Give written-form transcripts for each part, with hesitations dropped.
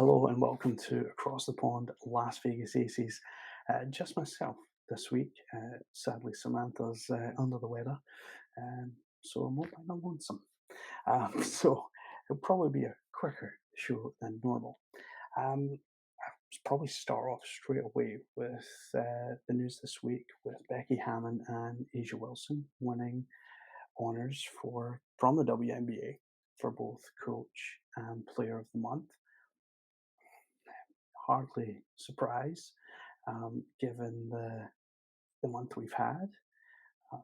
Hello and welcome to Across the Pond Las Vegas Aces. Just myself this week. Sadly, Samantha's under the weather, um, so I'm hoping I'm lonesome. So it'll probably be a quicker show than normal. Um, I'll probably start off straight away with the news this week with Becky Hammond and A'ja Wilson winning honours from the WNBA for both Coach and Player of the Month. Hardly surprised, given the month we've had. Uh,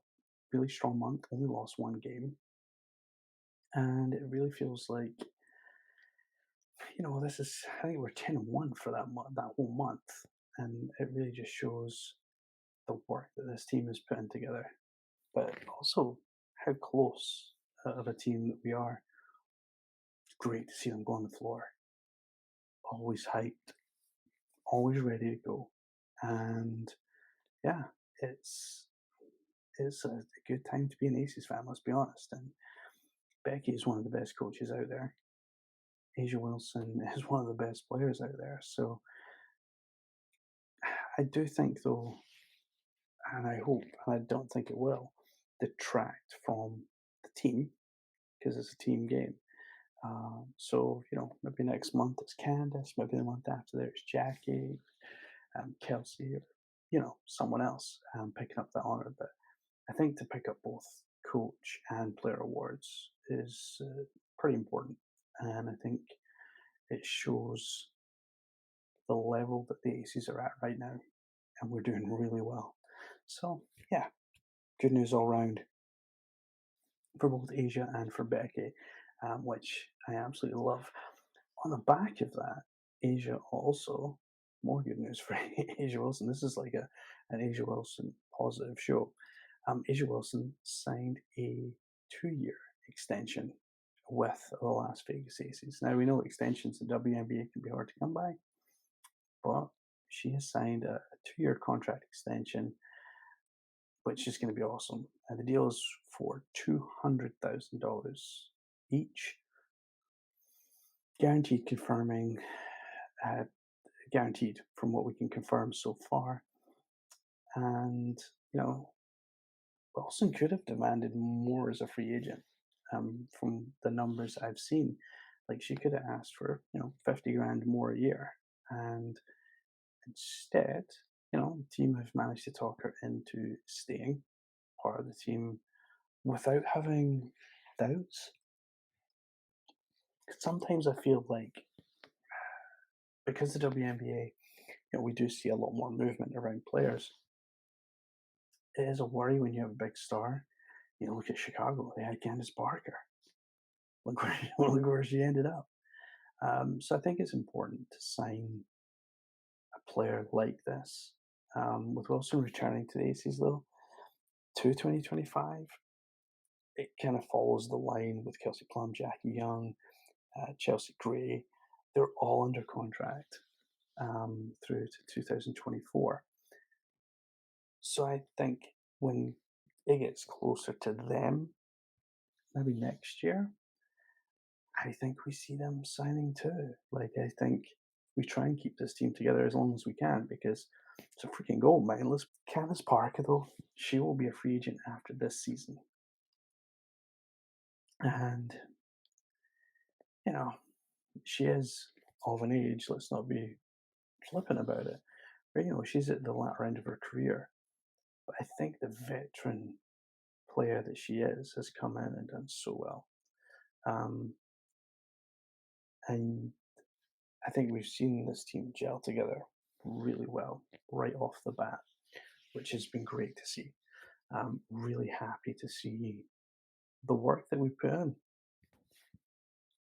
really strong month, only lost one game, and it really feels like this is. I think we're 10-1 for that whole month, and it really just shows the work that this team is putting together, but also how close of a team that we are. It's great to see them go on the floor, always hyped, always ready to go, and yeah, it's it's a good time to be an Aces fan, let's be honest. And Becky is one of the best coaches out there. A'ja Wilson is one of the best players out there. So I do think, though, and I hope, and I don't think it will, detract from the team because it's a team game. So, maybe next month it's Candace, maybe the month after there it's Jackie, Kelsey, or, someone else picking up that honor. But I think to pick up both coach and player awards is pretty important, and I think it shows the level that the Aces are at right now, and we're doing really well. So yeah, good news all round for both A'ja and for Becky, which I absolutely love. On the back of that, A'ja also more good news for A'ja Wilson. This is like an A'ja Wilson positive show. A'ja Wilson signed a 2-year extension with the Las Vegas Aces. Now, we know extensions in WNBA can be hard to come by, but she has signed a 2-year contract extension, which is going to be awesome. And the deal is for $200,000 each, guaranteed confirming, uh, guaranteed from what we can confirm so far. And, Wilson could have demanded more as a free agent, from the numbers I've seen. Like, she could have asked for, 50 grand more a year. And instead, the team have managed to talk her into staying part of the team without having doubts. 'Cause sometimes I feel like because the WNBA, we do see a lot more movement around players. It is a worry when you have a big star. Look at Chicago; they had Candace Parker. Look where look where she ended up. So I think it's important to sign a player like this. With Wilson returning to the Aces, though, to 2025, it kind of follows the line with Kelsey Plum, Jackie Young, Chelsea Gray. They're all under contract through to 2024. So I think when it gets closer to them, maybe next year, I think we see them signing too. Like, I think we try and keep this team together as long as we can because it's a freaking gold mine. Let's Candace Parker, though, she will be a free agent after this season. And, you know, she is of an age, let's not be flippant about it. But, she's at the latter end of her career. But I think the veteran player that she is has come in and done so well. And I think we've seen this team gel together really well right off the bat, which has been great to see. Really happy to see the work that we put in.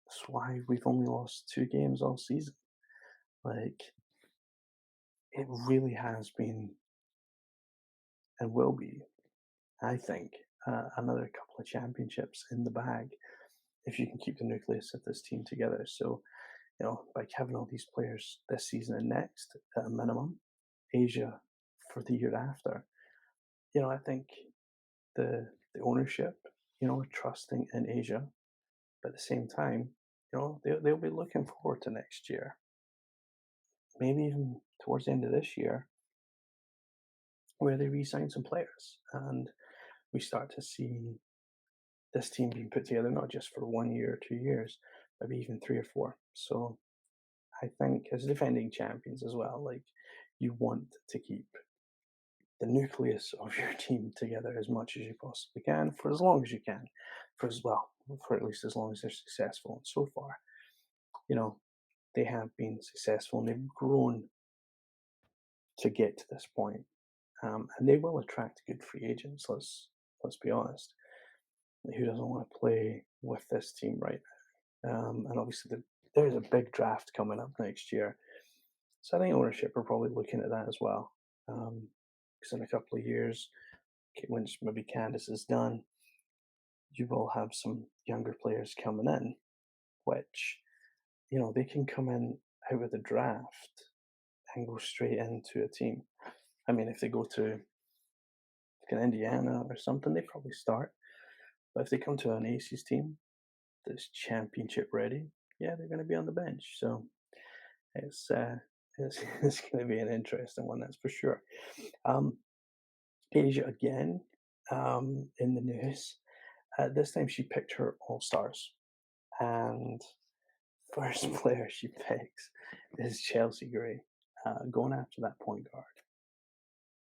That's why we've only lost 2 games all season. Like, it really has been and will be, I think, another couple of championships in the bag if you can keep the nucleus of this team together. So, by having all these players this season and next at a minimum, A'ja for the year after, I think the ownership, are trusting in A'ja, but at the same time, they'll be looking forward to next year. maybe even towards the end of this year, where they re-sign some players and we start to see this team being put together not just for 1 year or 2 years, maybe even three or four. So I think as defending champions as well, like you want to keep the nucleus of your team together as much as you possibly can for as long as you can, for as well, for at least as long as they're successful. And so far, you know, they have been successful and they've grown to get to this point. And they will attract good free agents. Let's be honest. Who doesn't want to play with this team right now? And obviously, there's a big draft coming up next year, so I think ownership are probably looking at that as well. Because in a couple of years, once maybe Candace is done, you will have some younger players coming in, which they can come in out of the draft and go straight into a team. I mean, if they go to like an Indiana or something, they probably start. But if they come to an Aces team that's championship ready, yeah, they're going to be on the bench. So it's uh, it's, it's going to be an interesting one, that's for sure. Um, Asia again in the news. This time she picked her all stars, and first player she picks is Chelsea Gray, going after that point guard.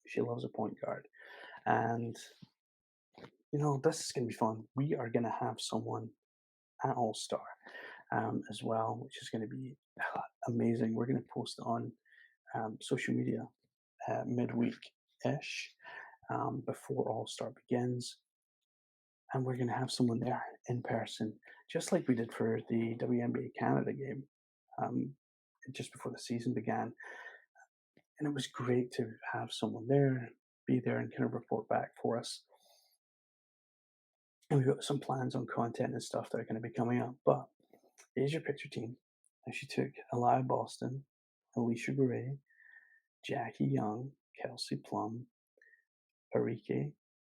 She loves a point guard, and this is going to be fun. We are going to have someone at All Star as well, which is going to be amazing. We're going to post on social media midweek ish before All Star begins, and we're going to have someone there in person, just like we did for the WNBA Canada game um, just before the season began. And it was great to have someone there, be there, and kind of report back for us. And we've got some plans on content and stuff that are going to be coming up. But here's your picture team. And she took Elia Boston, Alicia Gray, Jackie Young, Kelsey Plum, Arike,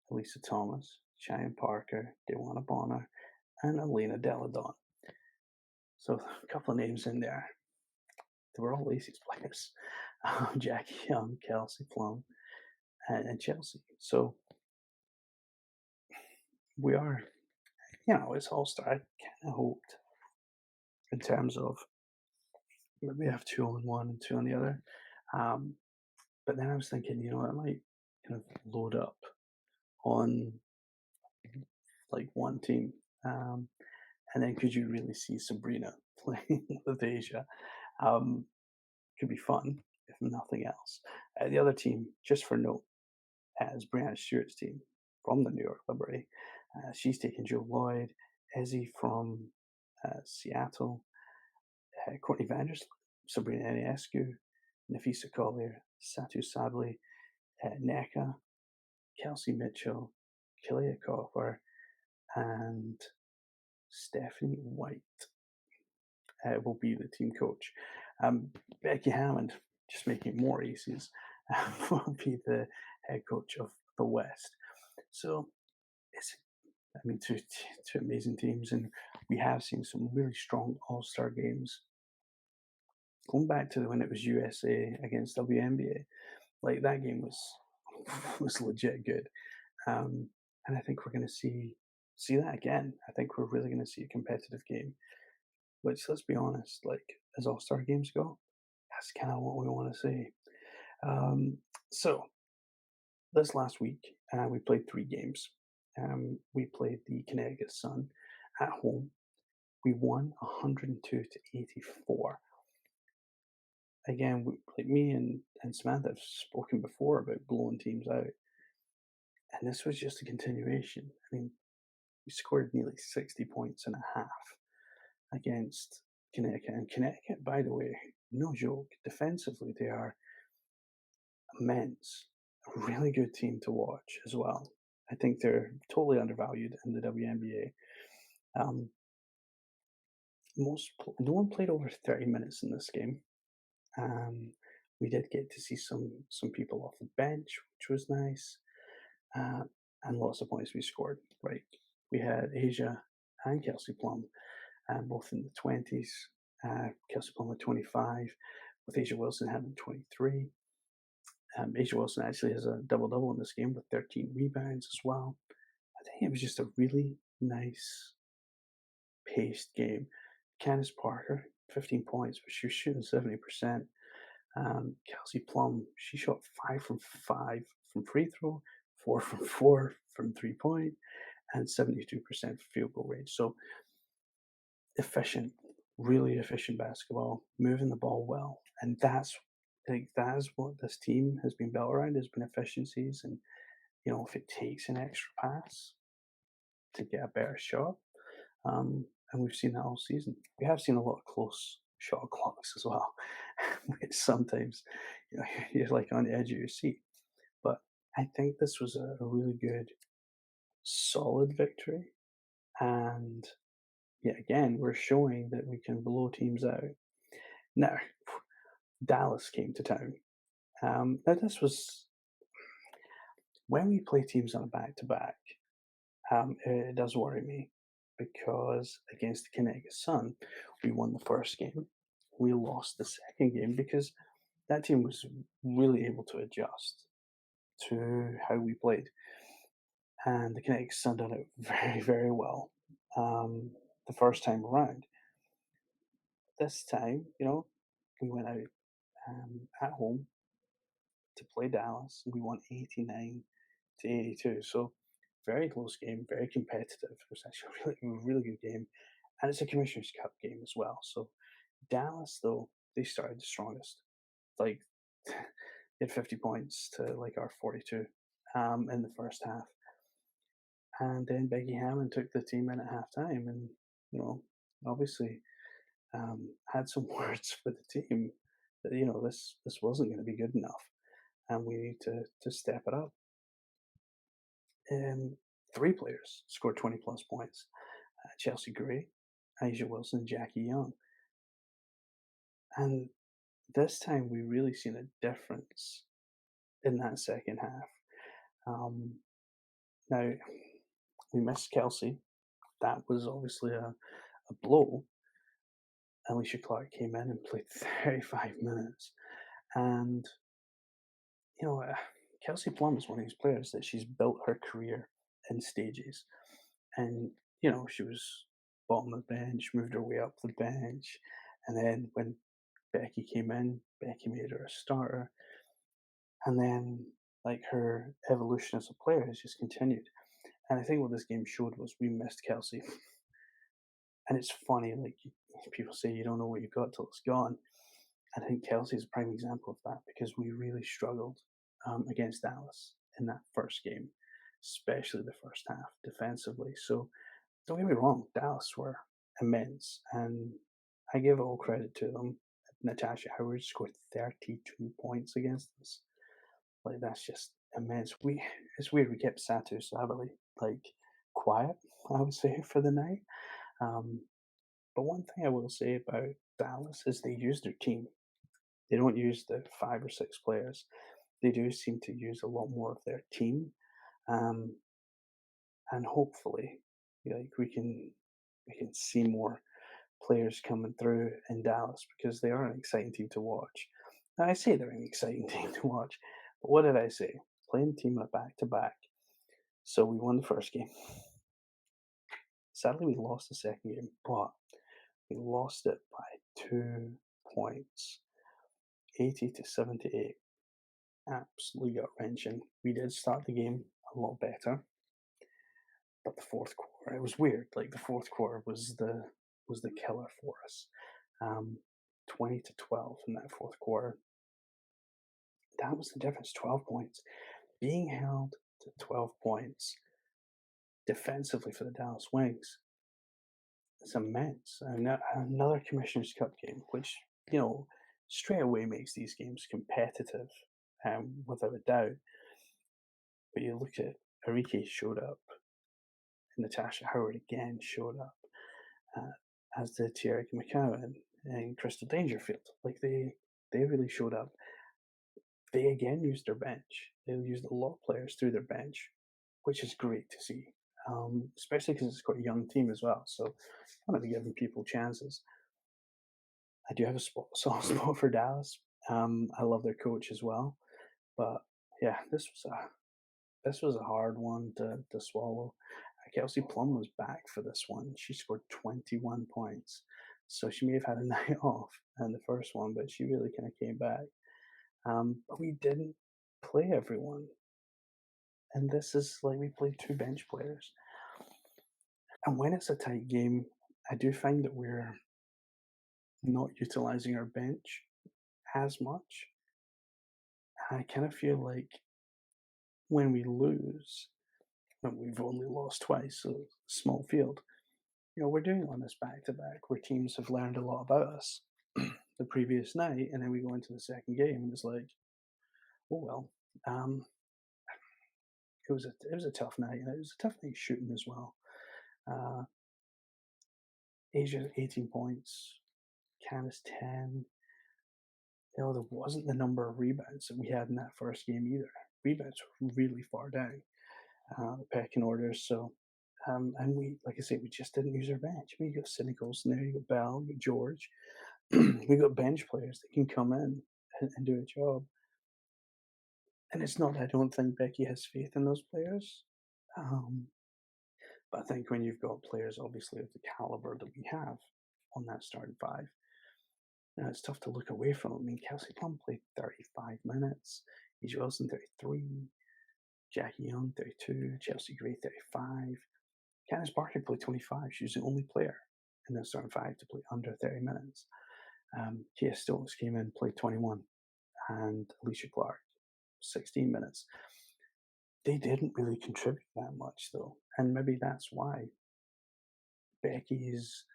Elisa Thomas, Cheyenne Parker, Dewana Bonner, and Elena Deladon. So a couple of names in there. They were all Lacey's players. Jackie Young, Kelsey Plum, and Chelsea. So we are, it's all star. I kind of hoped in terms of maybe have two on one and two on the other. But then I was thinking, I might kind of load up on like one team. And then could you really see Sabrina playing with A'ja? Could be fun, if nothing else. The other team, just for note, is Brianna Stewart's team from the New York Liberty. She's taken Joe Lloyd, Izzy from Seattle, Courtney Vanders, Sabrina Ionescu, Nafisa Collier, Satu Sabli, Neka, Kelsey Mitchell, Killia Copper, and Stephanie White will be the team coach. Becky Hammond, just making more aces, will be the head coach of the West. So two amazing teams, and we have seen some really strong All-Star games. Going back to when it was USA against WNBA, like that game was legit good, and I think we're going to see that again. I think we're really going to see a competitive game. Which, let's be honest, like as All-Star games go, that's kind of what we want to see. So this last week, we played 3 games. We played the Connecticut Sun at home. We won 102-84. Again, like me and Samantha have spoken before about blowing teams out. And this was just a continuation. I mean, we scored nearly 60 points and a half against Connecticut. And Connecticut, by the way, no joke, defensively, they are immense. A really good team to watch as well. I think they're totally undervalued in the WNBA. No one played over 30 minutes in this game. We did get to see some people off the bench, which was nice, and lots of points we scored. Right, we had A'ja and Kelsey Plum, both in the 20s. Kelsey Plum with 25, with A'ja Wilson having 23. A'ja Wilson actually has a double double in this game with 13 rebounds as well. I think it was just a really nice paced game. Candace Parker, 15 points, but she was shooting 70%. Kelsey Plum, she shot 5 from 5 from free throw, 4 from 4 from 3 point, and 72% field goal range. So efficient, really efficient basketball, moving the ball well, and that is what this team has been built around. Has been efficiencies, and if it takes an extra pass to get a better shot, and we've seen that all season. We have seen a lot of close shot clocks as well, which sometimes you're like on the edge of your seat. But I think this was a really good, solid victory, and yet again, we're showing that we can blow teams out. Now, Dallas came to town. Now, this was when we play teams on a back to back. It does worry me because against the Connecticut Sun, we won the first game. We lost the second game because that team was really able to adjust to how we played. And the Connecticut Sun done it very, very well the first time around. This time, we went out at home to play Dallas. We won 89-82. So very close game, very competitive. It was actually a really good game. And it's a Commissioner's Cup game as well. So Dallas, though, they started the strongest. Like, they had 50 points to like our 42 in the first half. And then Becky Hammond took the team in at halftime and, obviously had some words for the team that, this wasn't going to be good enough and we need to step it up. Three players scored 20 plus points. Chelsea Gray, A'ja Wilson, Jackie Young. And this time we really seen a difference in that second half. Now, we missed Kelsey. That was obviously a blow. Alicia Clark came in and played 35 minutes. And, Kelsey Plum is one of these players that she's built her career in stages. And, she was bottom of the bench, moved her way up the bench. And then when Becky came in, Becky made her a starter. And then, like, her evolution as a player has just continued. And I think what this game showed was we missed Kelsey. And it's funny, like, people say you don't know what you've got till it's gone. I think Kelsey is a prime example of that because we really struggled against Dallas in that first game, especially the first half defensively. So don't get me wrong, Dallas were immense, and I give all credit to them. Natasha Howard scored 32 points against us. Like, that's just immense. It's weird, we kept Satu Savali like quiet, I would say, for the night. But one thing I will say about Dallas is they use their team. They don't use the 5 or 6 players. They do seem to use a lot more of their team, um, and hopefully, like we can see more players coming through in Dallas because they are an exciting team to watch. Now, I say they're an exciting team to watch, but what did I say? Playing the team on a back to back. So we won the first game. Sadly, we lost the second game, but we lost it by 2 points, 80-78. Absolutely gut wrenching. We did start the game a lot better, but the fourth quarter, it was weird. Like, the fourth quarter was the killer for us. 20-12 in that fourth quarter. That was the difference. 12 points. Being held to 12 points defensively for the Dallas Wings is immense. Another Commissioner's Cup game, which, straight away makes these games competitive, without a doubt. But you look at Arike showed up, and Natasha Howard again showed up, as did Tierra McCowan and Crystal Dangerfield. Like, they really showed up. They again used their bench. They used a lot of players through their bench, which is great to see, especially because it's quite a young team as well. So, kind of giving people chances. I do have a soft spot for Dallas. I love their coach as well, but yeah, this was a hard one to swallow. Kelsey Plum was back for this one. She scored 21 points, so she may have had a night off in the first one, but she really kind of came back. But we didn't play everyone, and this is like we played two bench players. And when it's a tight game, I do find that we're not utilizing our bench as much. I kind of feel like when we lose, and we've only lost twice, so small field, we're doing it on this back to back where teams have learned a lot about us the previous night, and then we go into the second game, and it's like, oh well. Um, it was a tough night, and it was a tough night shooting as well. Uh, Asia 18 points, Candace 10. There wasn't the number of rebounds that we had in that first game either. Rebounds were really far down the pecking orders. So, and we, like I say, we just didn't use our bench. We got cynicals in there. You got Bell, you got George. We got bench players that can come in and do a job. And it's not that I don't think Becky has faith in those players. Um, but I think when you've got players, obviously, of the caliber that we have on that starting five, it's tough to look away from. I mean, Kelsey Plum played 35 minutes, A'ja Wilson 33, Jackie Young 32, Chelsea Gray 35. Candice Parker played 25. She was the only player in the starting five to play under 30 minutes. Kia Stokes came in, played 21, and Alicia Clark 16 minutes. They didn't really contribute that much, though, and maybe that's why Becky is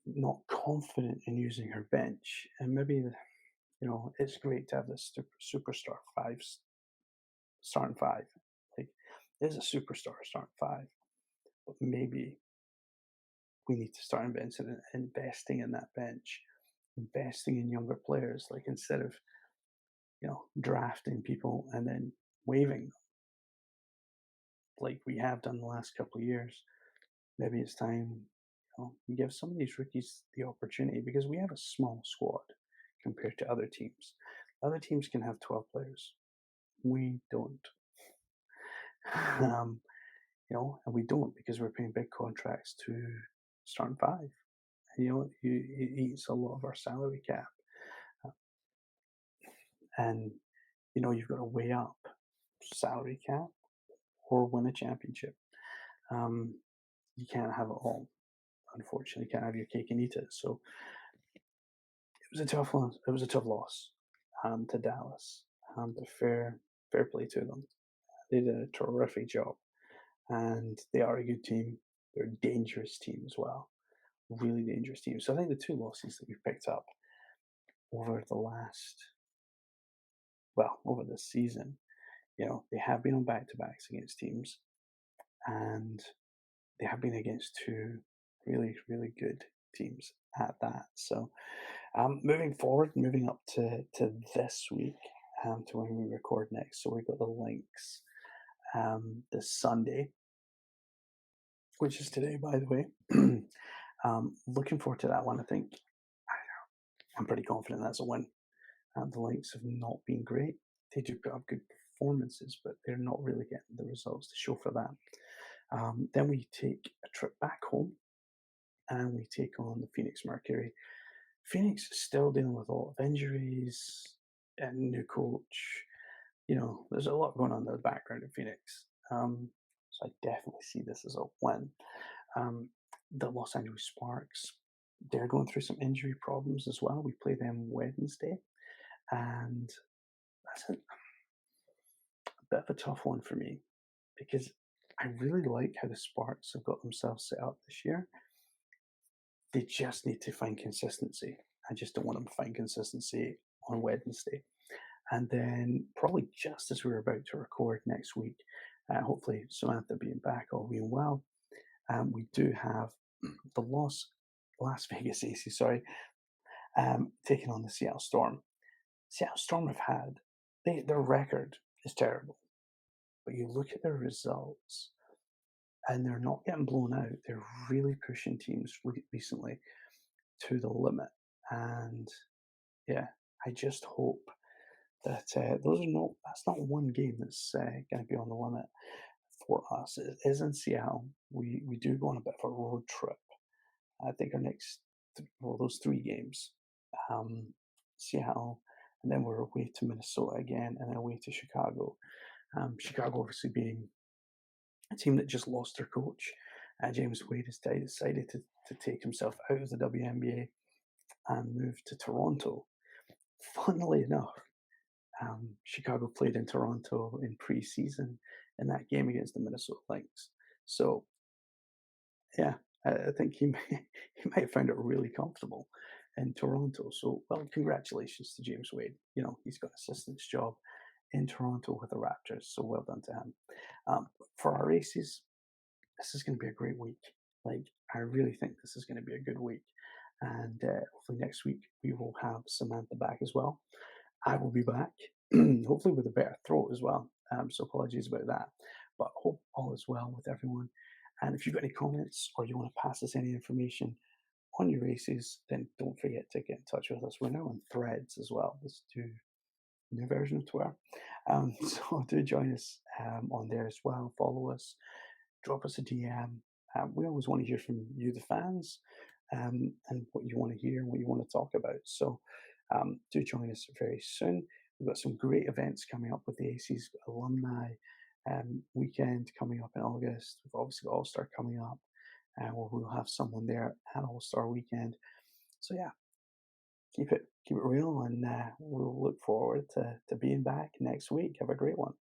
not confident in using her bench, and maybe it's great to have this superstar starting five. Like, there's a superstar starting five, but maybe we need to start investing in that bench, investing in younger players. Like, instead of drafting people and then waiving them, like we have done the last couple of years, maybe it's time you give some of these rookies the opportunity, because we have a small squad compared to other teams. Other teams can have 12 players. We don't. um, and we don't because we're paying big contracts to starting five. And it eats a lot of our salary cap. Uh, And you've got to weigh up salary cap or win a championship. Um, you can't have it all. Unfortunately, you can't have your cake and eat it. So it was a tough one. It was a tough loss to Dallas. But fair play to them. They did a terrific job, and they are a good team. They're a dangerous team as well, really dangerous team. So I think the two losses that we've picked up over over this season, they have been on back to backs against teams, and they have been against two really, really good teams at that. So moving forward, moving up to this week, to when we record next. So we've got the links this Sunday, which is today, by the way. Looking forward to that one. I think I'm pretty confident that's a win. The Lynx have not been great. They do put up good performances, but they're not really getting the results to show for that. Then we take a trip back home, and we take on the Phoenix Mercury. Phoenix is still dealing with a lot of injuries and new coach. There's a lot going on in the background in Phoenix. So I definitely see this as a win. The Los Angeles Sparks, they're going through some injury problems as well. We play them Wednesday, and that's a bit of a tough one for me, because I really like how the Sparks have got themselves set up this year. They just need to find consistency. I just don't want them to find consistency on Wednesday. And then probably just as we're about to record next week, hopefully Samantha being back, all being well, we do have the Las Vegas AC, taking on the Seattle Storm. Seattle Storm have had their record is terrible, but you look at their results, and they're not getting blown out. They're really pushing teams recently. to the limit. And yeah, I just hope that that's not one game that's going to be on the limit for us. It is in Seattle. We do go on a bit of a road trip. I think our next, well, those three games, um, Seattle, and then we're away to Minnesota again, and then away to Chicago. Chicago obviously being a team that just lost their coach. James Wade has decided to take himself out of the WNBA and move to Toronto. Funnily enough, Chicago played in Toronto in preseason in that game against the Minnesota Lynx. So yeah, I think he he might have found it really comfortable in Toronto. So well, congratulations to James Wade. You know he's got an assistant's job in Toronto with the Raptors. So well done to him. For our races, this is going to be a great week. Like, I really think this is going to be a good week. And hopefully next week we will have Samantha back as well. I will be back, hopefully with a better throat as well. So apologies about that. But hope all is well with everyone. And if you've got any comments or you want to pass us any information on your races, then don't forget to get in touch with us. We're now on Threads as well. Let's do a new version of Twitter. So do join us on there as well. Follow us, drop us a DM. We always want to hear from you, the fans, and what you want to hear and what you want to talk about. So do join us very soon. We've got some great events coming up with the AC's alumni weekend coming up in August. We've obviously got All Star coming up, where we'll have someone there at All Star weekend. So yeah, keep it real, and we'll look forward to being back next week. Have a great one.